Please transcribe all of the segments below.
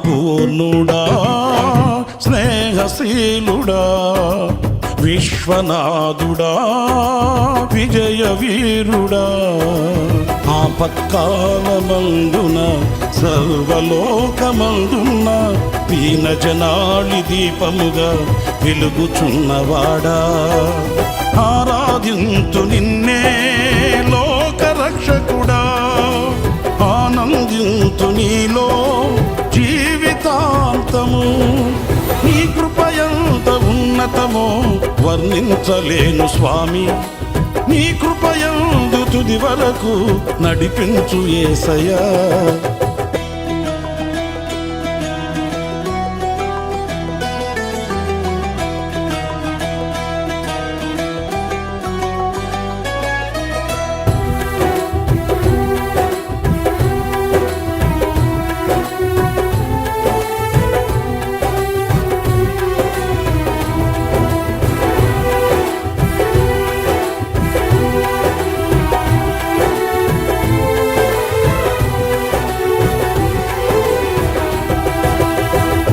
పూర్ణుడా స్నేహశీలుడా విశ్వనాథుడా విజయ వీరుడా ఆపత్కాలమందున సర్వలోకమందున్న దీన జనాళి దీపముగా వెలుగుచున్నవాడా ఆరాధింతు నిన్నే లోకరక్షకుడా ఆనందింతు నీలో జీవితాంతము నీ కృపయంత ఉన్నతమో వర్ణించలేను స్వామి నీ కృపయందు తుది వరకు నడిపించు యేసయ్యా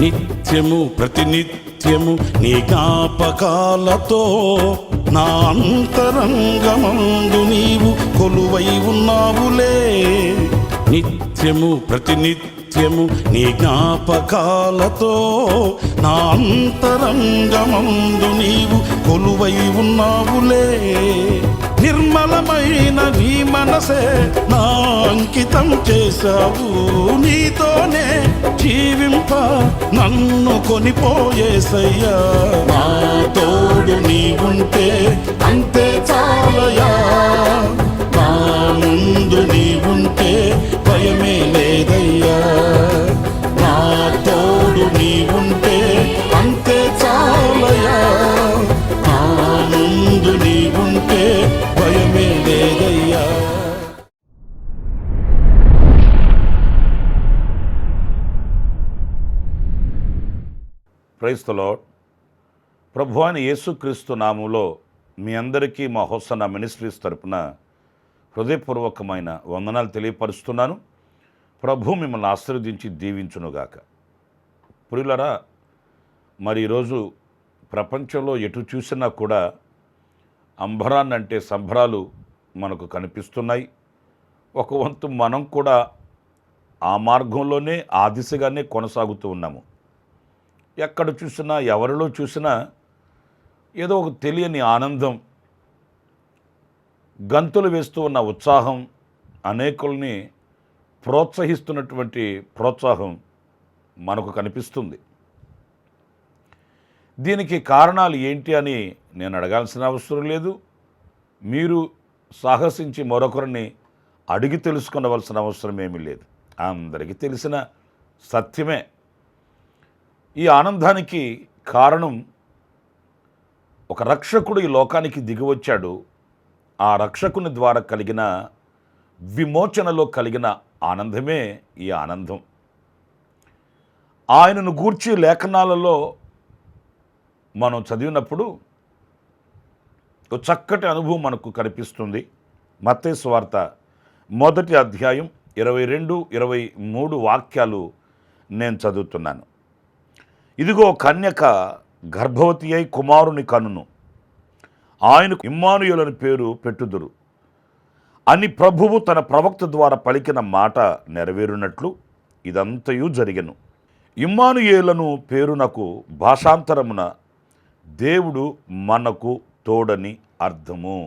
నిత్యము ప్రతినిత్యము నీ జ్ఞాపకాలతో నా అంతరంగమందు నీవు కొలువై ఉన్నావులే నిత్యము ప్రతినిత్యము నీ జ్ఞాపకాలతో నా అంతరంగమందు నీవు కొలువై ఉన్నావులే నిర్మలమైన నీ మనసే నా అంకితం చేశావు నీతోనే జీవింప నన్ను కొనిపోయేసయ్యా నా తోడు నీవుంటే అంతే చాలయా నా ముందు నీవుంటే భయమే లేదయ్యా నా తోడు నీవుంటే అంతే చాలయా నా ముందు నీవుంటే భయమే లేదయ్యా ప్రైజ్ ది లార్డ్. ప్రభువైన యేసుక్రీస్తు నామములో మీ అందరికీ మా హోసన్న మినిస్ట్రీస్ తరపున హృదయపూర్వకమైన వందనాలు తెలియపరుస్తున్నాను. ప్రభు మిమ్మల్ని ఆశీర్వదించి దీవించునుగాక. ప్రియులారా, మరి ఈరోజు ప్రపంచంలో ఎటు చూసినా కూడా అంబరాన్ని అంటే సంబరాలు మనకు కనిపిస్తున్నాయి. ఒక వంతు మనం కూడా ఆ మార్గంలోనే ఆ దిశగానే కొనసాగుతూ ఉన్నాము. ఎక్కడ చూసినా ఎవరిలో చూసినా ఏదో ఒక తెలియని ఆనందం, గంతులు వేస్తూ ఉన్న ఉత్సాహం, అనేకుల్ని ప్రోత్సహిస్తున్నటువంటి ప్రోత్సాహం మనకు కనిపిస్తుంది. దీనికి కారణాలు ఏంటి అని నేను అడగాల్సిన అవసరం లేదు. మీరు సాహసించి మరొకరిని అడిగి తెలుసుకునవలసిన అవసరం ఏమీ లేదు. అందరికీ తెలిసిన సత్యమే. ఈ ఆనందానికి కారణం ఒక రక్షకుడు ఈ లోకానికి దిగివచ్చాడు. ఆ రక్షకుని ద్వారా కలిగిన విమోచనలో కలిగిన ఆనందమే ఈ ఆనందం. ఆయనను గూర్చి లేఖనాలలో మనం చదివినప్పుడు ఒక చక్కటి అనుభవం మనకు కనిపిస్తుంది. మత్తయి సువార్త 1వ అధ్యాయం 22-23 వాక్యాలు నేను చదువుతున్నాను. ఇదిగో కన్యక గర్భవతి అయి కుమారుని కనును, ఆయనకు ఇమ్మానుయేలు పేరు పెట్టుదురు అని ప్రభువు తన ప్రవక్త ద్వారా పలికిన మాట నెరవేరునట్లు ఇదంతయు జరిగెను. ఇమ్మానుయేలను పేరునకు భాషాంతరమున దేవుడు మనకు తోడని అర్థము.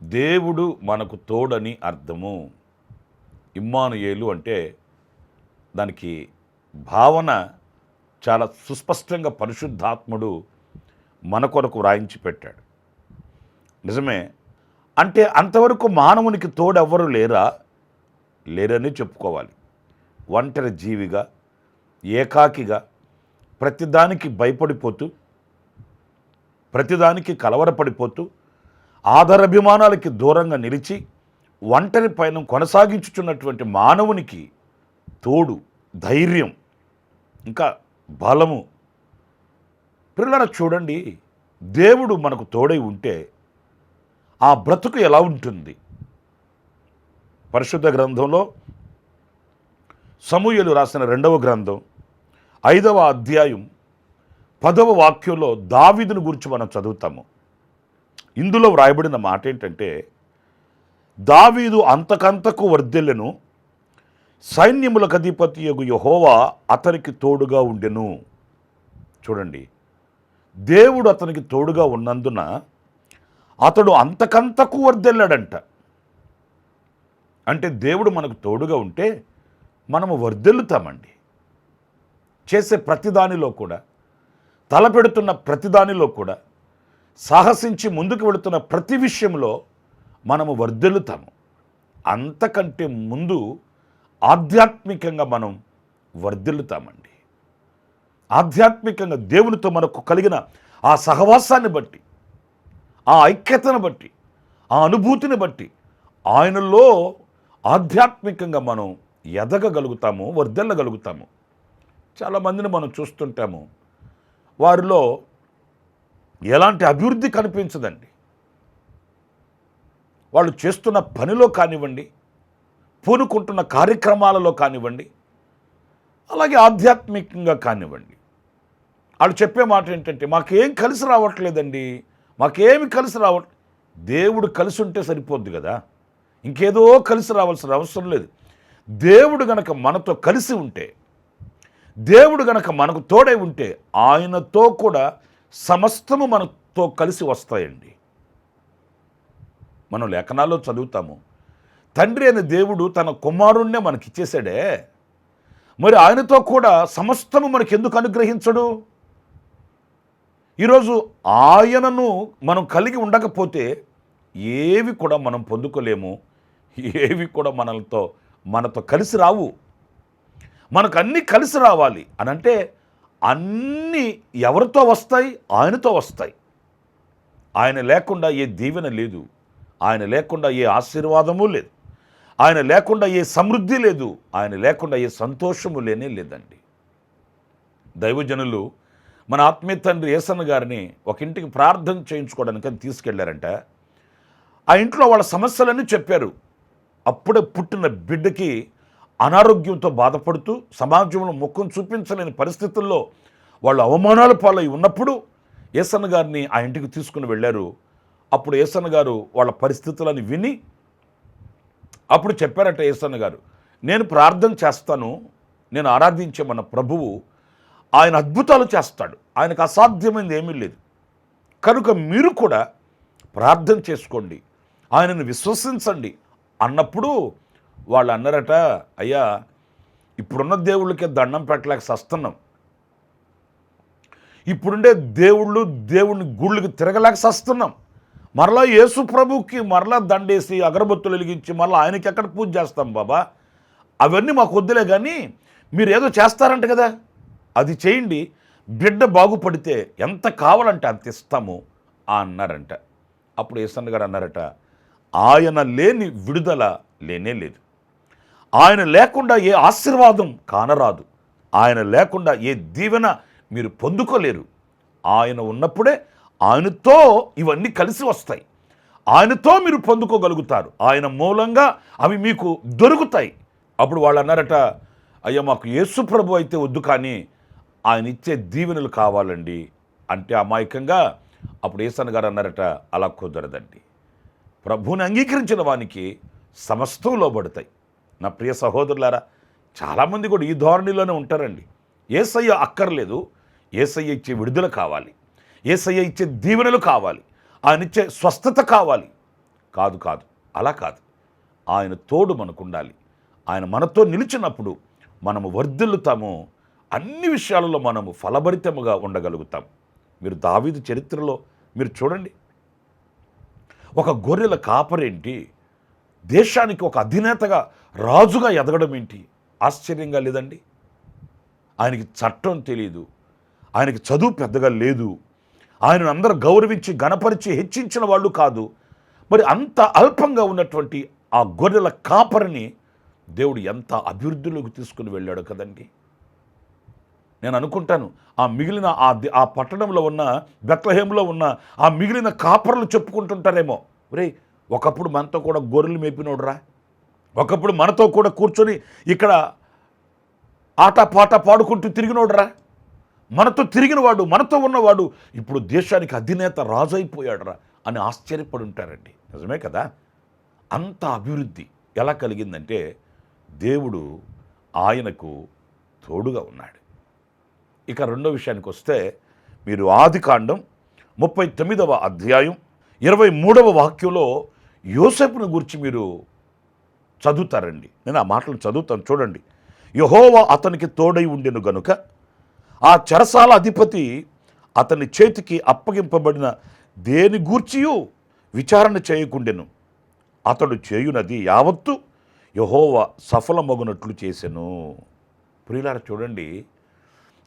దేవుడు మనకు తోడని అర్థము. ఇమ్మానుయేలు అంటే దానికి భావన చాలా సుస్పష్టంగా పరిశుద్ధాత్ముడు మన కొరకు వ్రాయించి పెట్టాడు. నిజమే. అంటే అంతవరకు మానవునికి తోడెవ్వరు లేరని చెప్పుకోవాలి. ఒంటరి జీవిగా, ఏకాకిగా, ప్రతిదానికి భయపడిపోతూ, ప్రతిదానికి కలవరపడిపోతూ, ఆదరాభిమానాలకి దూరంగా నిలిచి ఒంటరి పయనం కొనసాగించుచున్నటువంటి మానవునికి తోడు, ధైర్యం, ఇంకా బలము. పిల్లల చూడండి, దేవుడు మనకు తోడై ఉంటే ఆ బ్రతుకు ఎలా ఉంటుంది? పరిశుద్ధ గ్రంథంలో సమూయేలు రాసిన 2వ గ్రంథం 5వ అధ్యాయం 10వ వాక్యంలో దావీదును గురించి మనం చదువుతాము. ఇందులో వ్రాయబడిన మాట ఏంటంటే, దావీదు అంతకంతకు వర్ధిల్లెను, సైన్యములకు అధిపతియగు యెహోవా అతనికి తోడుగా ఉండెను. చూడండి, దేవుడు అతనికి తోడుగా ఉన్నందున అతడు అంతకంతకు వర్ధిల్లాడంట. అంటే దేవుడు మనకు తోడుగా ఉంటే మనము వర్ధిల్లుతామండి. చేసే ప్రతిదానిలో కూడా, తలపెడుతున్న ప్రతిదానిలో కూడా, సాహసించి ముందుకు వెళుతున్న ప్రతి విషయంలో మనము వర్ధిల్లుతాము. అంతకంటే ముందు ఆధ్యాత్మికంగా మనం వర్ధిల్లుతామండి. ఆధ్యాత్మికంగా దేవునితో మనకు కలిగిన ఆ సహవాసాన్ని బట్టి, ఆ ఐక్యతను బట్టి, ఆ అనుభూతిని బట్టి ఆయనలో ఆధ్యాత్మికంగా మనం ఎదగగలుగుతాము, వర్ధిల్లగలుగుతాము. చాలామందిని మనం చూస్తుంటాము, వారిలో ఎలాంటి అభివృద్ధి కనిపించదండి. వాళ్ళు చేస్తున్న పనిలో కానివ్వండి, పూనుకుంటున్న కార్యక్రమాలలో కానివ్వండి, అలాగే ఆధ్యాత్మికంగా కానివ్వండి, వాళ్ళు చెప్పే మాట ఏంటంటే, మాకేం కలిసి రావట్లేదండి, మాకేమి కలిసి రావట్లేదు. దేవుడు కలిసి ఉంటే సరిపోద్ది కదా, ఇంకేదో కలిసి రావాల్సిన అవసరం లేదు. దేవుడు గనక మనతో కలిసి ఉంటే, దేవుడు గనక మనకు తోడై ఉంటే, ఆయనతో కూడా సమస్తము మనతో కలిసి వస్తాయండి. మనం లేఖనాల్లో చదువుతాము, తండ్రి అయిన దేవుడు తన కుమారుణ్ణే మనకిచ్చేశాడే, మరి ఆయనతో కూడా సమస్తము మనకి ఎందుకు అనుగ్రహించడు? ఈరోజు ఆయనను మనం కలిగి ఉండకపోతే ఏవి కూడా మనం పొందుకోలేము, ఏవి కూడా మనతో కలిసి రావు. మనకు అన్నీ కలిసి రావాలి అనంటే అన్నీ ఎవరితో వస్తాయి? ఆయనతో వస్తాయి. ఆయన లేకుండా ఏ దీవెన లేదు, ఆయన లేకుండా ఏ ఆశీర్వాదము లేదు, ఆయన లేకుండా ఏ సమృద్ధి లేదు, ఆయన లేకుండా ఏ సంతోషము లేదండి. దైవజనులు మన ఆత్మీయ తండ్రి యేసన్న గారిని ఒక ఇంటికి ప్రార్థన చేయించుకోవడానికి తీసుకెళ్లారంట. ఆ ఇంట్లో వాళ్ళ సమస్యలన్నీ చెప్పారు. అప్పుడే పుట్టిన బిడ్డకి అనారోగ్యంతో బాధపడుతూ సమాజంలో ముఖం చూపించలేని పరిస్థితుల్లో వాళ్ళు అవమానాల పాలై ఉన్నప్పుడు యేసన్న గారిని ఆ ఇంటికి తీసుకుని వెళ్ళారు. అప్పుడు యేసన్న గారు వాళ్ళ పరిస్థితులను విని అప్పుడు చెప్పారట యేసన్న గారు, నేను ప్రార్థన చేస్తాను, నేను ఆరాధించే మన ప్రభువు ఆయన అద్భుతాలు చేస్తాడు, ఆయనకు అసాధ్యమైనది ఏమీ లేదు, కనుక మీరు కూడా ప్రార్థన చేసుకోండి, ఆయనను విశ్వసించండి అన్నప్పుడు వాళ్ళు అన్నారట, అయ్యా ఇప్పుడున్న దేవుళ్ళకే దండం పెట్టలేక సస్తున్నాం, ఇప్పుడుండే దేవుడిని గుళ్ళకి తిరగలేక సస్తున్నాం, మరలా యేసు ప్రభుకి మరలా దండేసి అగరబత్తులు వెలిగించి మరలా ఆయనకి ఎక్కడ పూజ చేస్తాం బాబా, అవన్నీ మాకు వద్దులే, కానీ మీరు ఏదో చేస్తారంట కదా, అది చేయండి, బిడ్డ బాగుపడితే ఎంత కావాలంటే అంత ఇస్తాము అన్నారంట. అప్పుడు యేసన్న గారు అన్నారట, ఆయన లేని విడుదల లేనే లేదు, ఆయన లేకుండా ఏ ఆశీర్వాదం కానరాదు, ఆయన లేకుండా ఏ దీవెన మీరు పొందుకోలేరు, ఆయన ఉన్నప్పుడే ఆయనతో ఇవన్నీ కలిసి వస్తాయి, ఆయనతో మీరు పొందుకోగలుగుతారు, ఆయన మూలంగా అవి మీకు దొరుకుతాయి. అప్పుడు వాళ్ళు అన్నారట, అయ్యా మాకు యేసు ప్రభు అయితే వద్దు, కానీ ఆయన ఇచ్చే దీవెనలు కావాలండి అంటే అమాయకంగా అప్పుడు యేసన్న గారు అన్నారట, అలా కుదరదండి, ప్రభువుని అంగీకరించిన వానికి సమస్తం లోబడతాయి. నా ప్రియ సహోదరులారా, చాలామంది కూడా ఈ ధోరణిలోనే ఉంటారండి. యేసయ్య అక్కర్లేదు, యేసయ్య ఇచ్చే విడుదల కావాలి, యేసయ్య ఇచ్చే దీవెనలు కావాలి, ఆయన ఇచ్చే స్వస్థత కావాలి. కాదు, అలా కాదు. ఆయన తోడు మనకు ఉండాలి. ఆయన మనతో నిలిచినప్పుడు మనము వర్ధిల్లుతాము, అన్ని విషయాలలో మనము ఫలభరితముగా ఉండగలుగుతాం. మీరు దావీదు చరిత్రలో మీరు చూడండి, ఒక గొర్రెల కాపరేంటి దేశానికి ఒక అధినేతగా రాజుగా ఎదగడం ఏంటి? ఆశ్చర్యంగా లేదండి? ఆయనకి చట్టం తెలియదు, ఆయనకి చదువు పెద్దగా లేదు, ఆయనను అందరూ గౌరవించి గణపరిచి హెచ్చించిన వాళ్ళు కాదు. మరి అంత అల్పంగా ఉన్నటువంటి ఆ గొర్రెల కాపరిని దేవుడు ఎంత అభివృద్ధిలోకి తీసుకుని వెళ్ళాడు కదండి. నేను అనుకుంటాను, ఆ మిగిలిన ఆ పట్టణంలో ఉన్న బెత్లెహేంలో ఉన్న ఆ మిగిలిన కాపర్లు చెప్పుకుంటుంటారేమో, ఒరే ఒకప్పుడు మనతో కూడా గొర్రెలు మేపినోడురా, ఒకప్పుడు మనతో కూడా కూర్చొని ఇక్కడ ఆటపాట పాడుకుంటూ తిరిగినోడురా, మనతో తిరిగినవాడు, మనతో ఉన్నవాడు ఇప్పుడు దేశానికి అధినేత రాజు అయిపోయాడురా అని ఆశ్చర్యపడి ఉంటారండి. నిజమే కదా? అంత అభివృద్ధి ఎలా కలిగిందంటే దేవుడు ఆయనకు తోడుగా ఉన్నాడు. ఇక రెండో విషయానికి వస్తే మీరు ఆదికాండం 39వ అధ్యాయం 23వ వాక్యంలో యోసేపును గురించి మీరు చదువుతారండి. నేను ఆ మాటలు చదువుతాను, చూడండి. యెహోవా అతనికి తోడై ఉండెను గనుక ఆ చెరసాల అధిపతి అతని చేతికి అప్పగింపబడిన దేని గూర్చియు విచారణ చేయకుండెను. అతడు చేయునది యావత్తు యెహోవా సఫలమగునట్లు చేసెను. ప్రియులారా చూడండి,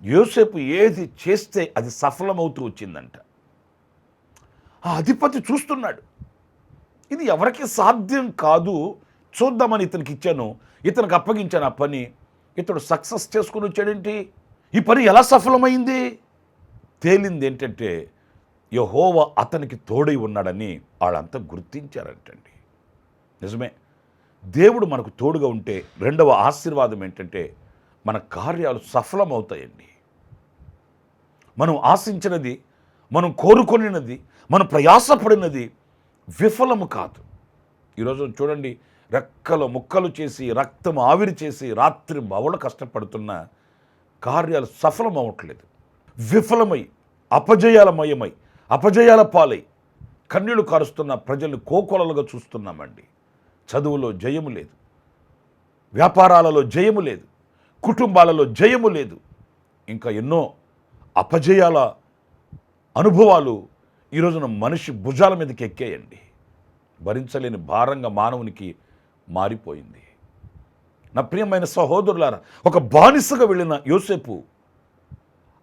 యోసేపు ఏది చేస్తే అది సఫలమవుతూ వచ్చిందంట. ఆ అధిపతి చూస్తున్నాడు, ఇది ఎవరికి సాధ్యం కాదు, చూద్దామని ఇతనికి ఇచ్చాను, ఇతనికి అప్పగించాను ఆ పని, ఇతడు సక్సెస్ చేసుకుని వచ్చాడేంటి, ఈ పని ఎలా సఫలమైంది? తేలింది ఏంటంటే యెహోవా అతనికి తోడై ఉన్నాడని వాళ్ళంతా గుర్తించారంటండి. నిజమే, దేవుడు మనకు తోడుగా ఉంటే రెండవ ఆశీర్వాదం ఏంటంటే మన కార్యాలు సఫలమవుతాయండి. మనం ఆశించినది, మనం కోరుకొనినది, మనం ప్రయాసపడినది విఫలము కాదు. ఈరోజు చూడండి, రెక్కలు ముక్కలు చేసి రక్తం ఆవిరి చేసి రాత్రి బవలు కష్టపడుతున్న కార్యాలు సఫలం అవ్వట్లేదు. విఫలమై అపజయాలమయమై అపజయాల పాలై కన్నీళ్లు కారుస్తున్న ప్రజలు కోకొలలుగా చూస్తున్నామండి. చదువులో జయము లేదు, వ్యాపారాలలో జయము లేదు, కుటుంబాలలో జయము లేదు, ఇంకా ఎన్నో అపజయాల అనుభవాలు ఈరోజున మనిషి భుజాల మీదకి ఎక్కేయండి. భరించలేని భారంగా మానవునికి మారిపోయింది. నా ప్రియమైన సహోదరులారా, ఒక బానిసగా వెళ్ళిన యోసేపు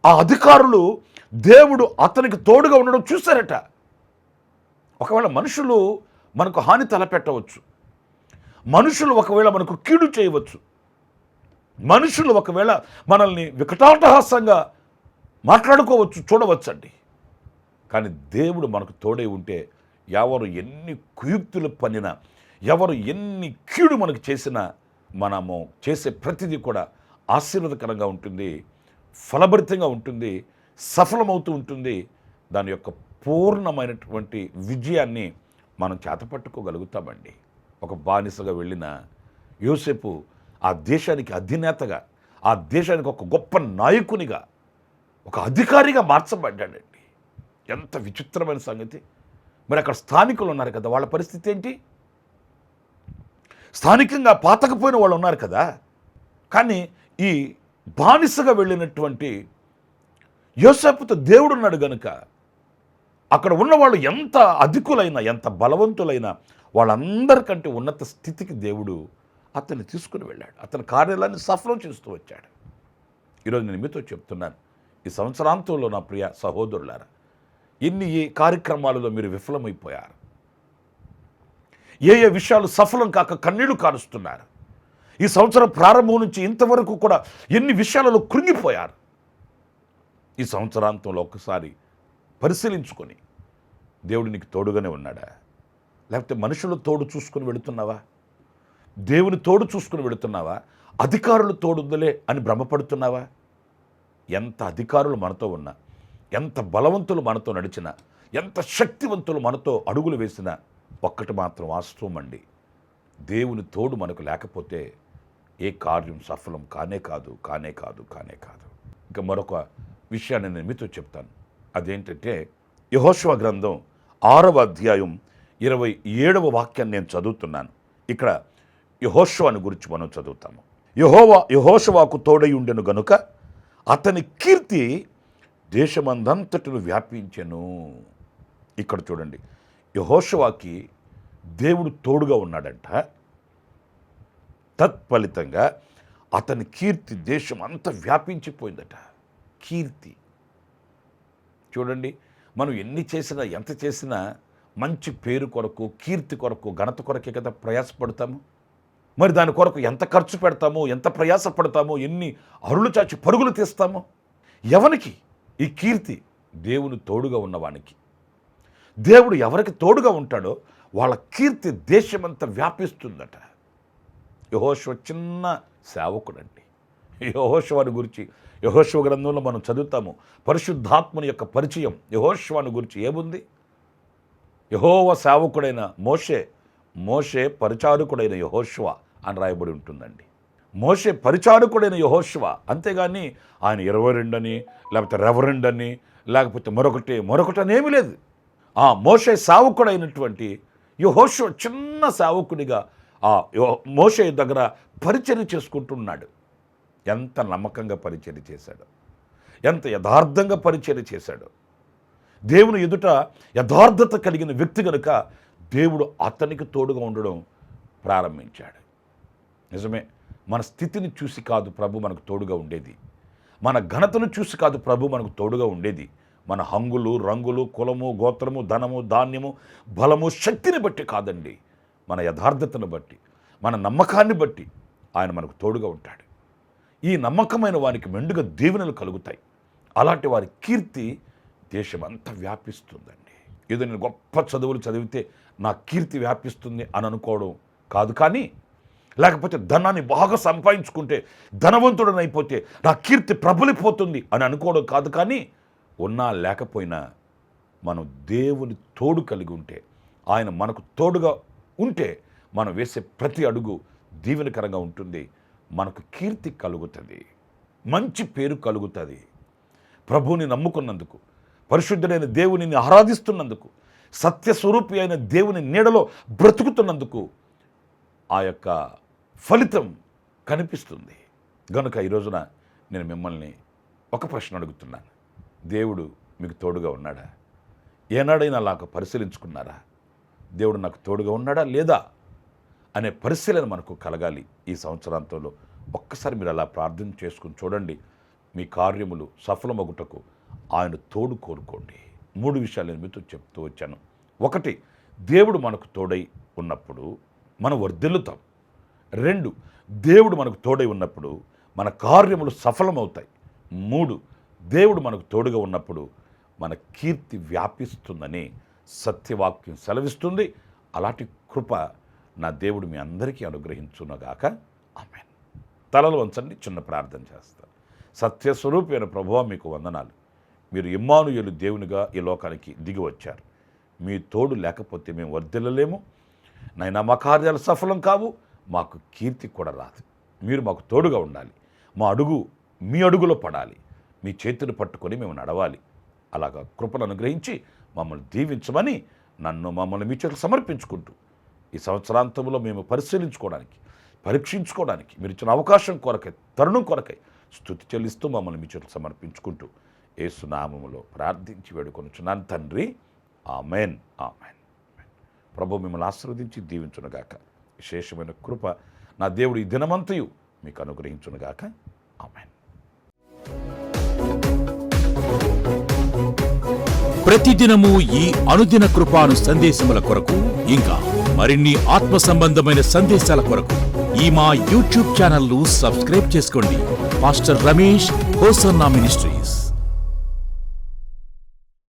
ఆ అధికారులు దేవుడు అతనికి తోడుగా ఉండడం చూశారట. ఒకవేళ మనుషులు మనకు హాని తలపెట్టవచ్చు, మనుషులు ఒకవేళ మనకు కీడు చేయవచ్చు, మనుషులు ఒకవేళ మనల్ని వికటాటహాసంగా మాట్లాడుకోవచ్చు, చూడవచ్చండి. కానీ దేవుడు మనకు తోడై ఉంటే ఎవరు ఎన్ని కుయుక్తులు పన్నినా, ఎవరు ఎన్ని కీడు మనకు చేసినా మనము చేసే ప్రతిదీ కూడా ఆశీర్వాదకరంగా ఉంటుంది, ఫలభరితంగా ఉంటుంది, సఫలమవుతూ ఉంటుంది. దాని యొక్క పూర్ణమైనటువంటి విజయాన్ని మనం చేతపట్టుకోగలుగుతామండి. ఒక బానిసగా వెళ్ళిన యోసేపు ఆ దేశానికి అధినేతగా, ఆ దేశానికి ఒక గొప్ప నాయకునిగా, ఒక అధికారిగా మార్చబడ్డాడండి. ఎంత విచిత్రమైన సంగతి. మరి అక్కడ స్థానికులు ఉన్నారు కదా, వాళ్ళ పరిస్థితి ఏంటి? స్థానికంగా పాతకపోయిన వాళ్ళు ఉన్నారు కదా. కానీ ఈ బానిసగా వెళ్ళినటువంటి యోసేపుతో దేవుడున్నాడు గనుక అక్కడ ఉన్నవాళ్ళు ఎంత అధికులైనా, ఎంత బలవంతులైనా వాళ్ళందరికంటే ఉన్నత స్థితికి దేవుడు అతన్ని తీసుకుని వెళ్ళాడు. అతని కార్యాలయాన్ని సఫలం చేస్తూ వచ్చాడు. ఈరోజు నేను మీతో చెప్తున్నాను, ఈ సంవత్సరాంతంలో నా ప్రియ సహోదరులారా, ఎన్ని ఏ కార్యక్రమాలలో మీరు విఫలమైపోయారు, ఏ ఏ విషయాలు సఫలం కాక కన్నీళ్లు కారుస్తున్నారు, ఈ సంవత్సరం ప్రారంభం నుంచి ఇంతవరకు కూడా ఎన్ని విషయాలలో కృంగిపోయారు. ఈ సంవత్సరాంతంలో ఒకసారి పరిశీలించుకొని దేవుడు నీకు తోడుగానే ఉన్నాడా, లేకపోతే మనుషుల తోడు చూసుకుని వెళుతున్నావా, దేవుని తోడు చూసుకుని వెళుతున్నావా, అధికారులు తోడుందలే అని భ్రమపడుతున్నావా? ఎంత అధికారులు మనతో ఉన్నా, ఎంత బలవంతులు మనతో నడిచినా, ఎంత శక్తివంతులు మనతో అడుగులు వేసినా ఒక్కటి మాత్రం వాస్తవం అండి, దేవుని తోడు మనకు లేకపోతే ఏ కార్యం సఫలం కానే కాదు, కానే కాదు, కానే కాదు. ఇంకా మరొక విషయాన్ని నేను మీతో చెప్తాను. అదేంటంటే యెహోషువ గ్రంథం 6వ అధ్యాయం 27వ వాక్యాన్ని నేను చదువుతున్నాను. ఇక్కడ యెహోషువను గురించి మనం చదువుతాము. యెహోషువకు తోడై ఉండెను గనుక అతని కీర్తి దేశమందంతటను వ్యాపించెను. ఇక్కడ చూడండి, యెహోషువకి దేవుడు తోడుగా ఉన్నాడంట. తత్ఫలితంగా అతని కీర్తి దేశం అంతా వ్యాపించిపోయిందట. కీర్తి చూడండి, మనం ఎన్ని చేసినా, ఎంత చేసినా మంచి పేరు కొరకు, కీర్తి కొరకు, ఘనత కొరకే కదా ప్రయాసపడతాము. మరి దాని కొరకు ఎంత ఖర్చు పెడతామో, ఎంత ప్రయాసపడతామో, ఎన్ని అరులు చాచి పరుగులు తీస్తామో. ఎవరికి ఈ కీర్తి? దేవుని తోడుగా ఉన్నవానికి. దేవుడు ఎవరికి తోడుగా ఉంటాడో వాళ్ళ కీర్తి దేశమంతా వ్యాపిస్తుందట. యెహోషువ చిన్న సేవకుడండి, యెహోషువను గురించి యెహోషువ గ్రంథంలో మనం చదువుతాము. పరిశుద్ధాత్మని యొక్క పరిచయం యెహోషువను గురించి ఏముంది? యెహోవా సేవకుడైన మోషే పరిచారకుడైన యెహోషువ అని రాయబడి ఉంటుందండి. మోషే పరిచారకుడైన యెహోషువ, అంతేగాని ఆయన 22 అని, లేకపోతే రెవరెండ్ అని, లేకపోతే మరొకటి అనేమీ లేదు. ఆ మోషే సేవకుడైనటువంటి యెహోషువ చిన్న సేవకుడిగా మోషే దగ్గర పరిచర్య చేసుకుంటున్నాడు. ఎంత నమ్మకంగా పరిచర్య చేశాడు, ఎంత యథార్థంగా పరిచర్య చేశాడు. దేవుని ఎదుట యథార్థత కలిగిన వ్యక్తి కనుక దేవుడు అతనికి తోడుగా ఉండడం ప్రారంభించాడు. నిజమే, మన స్థితిని చూసి కాదు ప్రభు మనకు తోడుగా ఉండేది, మన ఘనతను చూసి కాదు ప్రభు మనకు తోడుగా ఉండేది. మన హంగులు, రంగులు, కులము, గోత్రము, ధనము, ధాన్యము, బలము, శక్తిని బట్టి కాదండి, మన యథార్థతను బట్టి, మన నమ్మకాన్ని బట్టి ఆయన మనకు తోడుగా ఉంటాడు. ఈ నమ్మకమైన వారికి మెండుగా దీవెనలు కలుగుతాయి. అలాంటి వారి కీర్తి దేశమంతా వ్యాపిస్తుందండి. ఏదో నేను గొప్ప చదువులు చదివితే నా కీర్తి వ్యాపిస్తుంది అని అనుకోవడం కాదు, కానీ లేకపోతే ధనాన్ని బాగా సంపాదించుకుంటే ధనవంతుడని అయిపోతే నా కీర్తి ప్రబలిపోతుంది అని అనుకోవడం కాదు, కానీ ఉన్నా లేకపోయినా మనం దేవుని తోడు కలిగి ఉంటే, ఆయన మనకు తోడుగా ఉంటే మనం వేసే ప్రతి అడుగు దీవెనకరంగా ఉంటుంది. మనకు కీర్తి కలుగుతుంది, మంచి పేరు కలుగుతుంది. ప్రభువుని నమ్ముకున్నందుకు, పరిశుద్ధుడైన దేవునిని ఆరాధిస్తున్నందుకు, సత్యస్వరూపి అయిన దేవుని నీడలో బ్రతుకుతున్నందుకు ఆ యొక్క ఫలితం కనిపిస్తుంది. కనుక ఈ రోజున నేను మిమ్మల్ని ఒక ప్రశ్న అడుగుతున్నాను. దేవుడు మీకు తోడుగా ఉన్నాడా? ఏనాడైనా అలాగ పరిశీలించుకున్నారా? దేవుడు నాకు తోడుగా ఉన్నాడా లేదా అనే పరిశీలన మనకు కలగాలి. ఈ సంవత్సరాంతంలో ఒక్కసారి మీరు అలా ప్రార్థన చేసుకుని చూడండి. మీ కార్యములు సఫలమగుటకు ఆయన తోడు కోరుకోండి. 3 విషయాలు నేను మీతో చెప్తూ వచ్చాను. 1, దేవుడు మనకు తోడై ఉన్నప్పుడు మనం వర్ధిల్లుతాం. 2, దేవుడు మనకు తోడై ఉన్నప్పుడు మన కార్యములు సఫలమవుతాయి. 3, దేవుడు మనకు తోడుగా ఉన్నప్పుడు మన కీర్తి వ్యాపిస్తుందని సత్యవాక్యం సెలవిస్తుంది. అలాంటి కృప నా దేవుడు మీ అందరికీ అనుగ్రహించునుగాక. ఆమేన్. తలలు వంచండి, చిన్న ప్రార్థన చేస్తాను. సత్యస్వరూపైన ప్రభువా మీకు వందనాలు. మీరు ఇమ్మానుయేలు దేవునిగా ఈ లోకానికి దిగి వచ్చారు. మీ తోడు లేకపోతే మేము వర్ధిల్లలేము. నైనా మా కార్యాలు సఫలం కావు, మాకు కీర్తి కూడా రాదు. మీరు మాకు తోడుగా ఉండాలి. మా అడుగు మీ అడుగులో పడాలి. మీ చేతిని పట్టుకొని మేము నడవాలి. అలాగా కృపను అనుగ్రహించి మమ్మల్ని దీవించమని మమ్మల్ని మీ చేతులు సమర్పించుకుంటూ ఈ సంవత్సరాంతంలో మేము పరిశీలించుకోవడానికి, పరీక్షించుకోవడానికి మీరు ఇచ్చిన అవకాశం కొరకై, తరుణం కొరకై స్తుతి చెల్లిస్తూ మమ్మల్ని మీ చేతులు సమర్పించుకుంటూ యేసు నామములో ప్రార్థించి వేడుకొనుచున్నాను తండ్రి. ఆమేన్. ఆమేన్. ప్రభు మిమ్మల్ని ఆశీర్వదించి దీవించునుగాక. విశేషమైన కృప నా దేవుడు ఈ దినమంతయు మీకు అనుగ్రహించునుగాక. ఆమేన్. ప్రతిదినము ఈ అనుదిన కృపాను సందేశముల కొరకు, ఇంకా మరిన్ని ఆత్మ సంబంధమైన సందేశాల కొరకు ఈ మా యూట్యూబ్ ఛానల్ ను సబ్స్క్రైబ్ చేసుకోండి. Pastor Ramesh hosanna ministries.